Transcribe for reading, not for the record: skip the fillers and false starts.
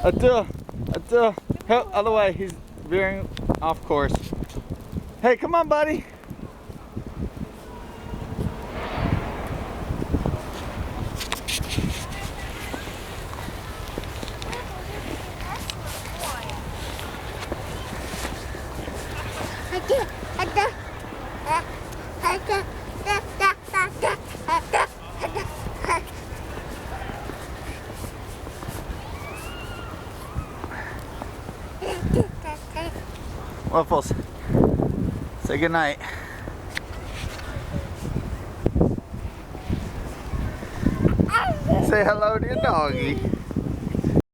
Atul, help, other way. He's veering off course. Hey, come on, buddy. Waffles, say goodnight. Say hello to your doggy.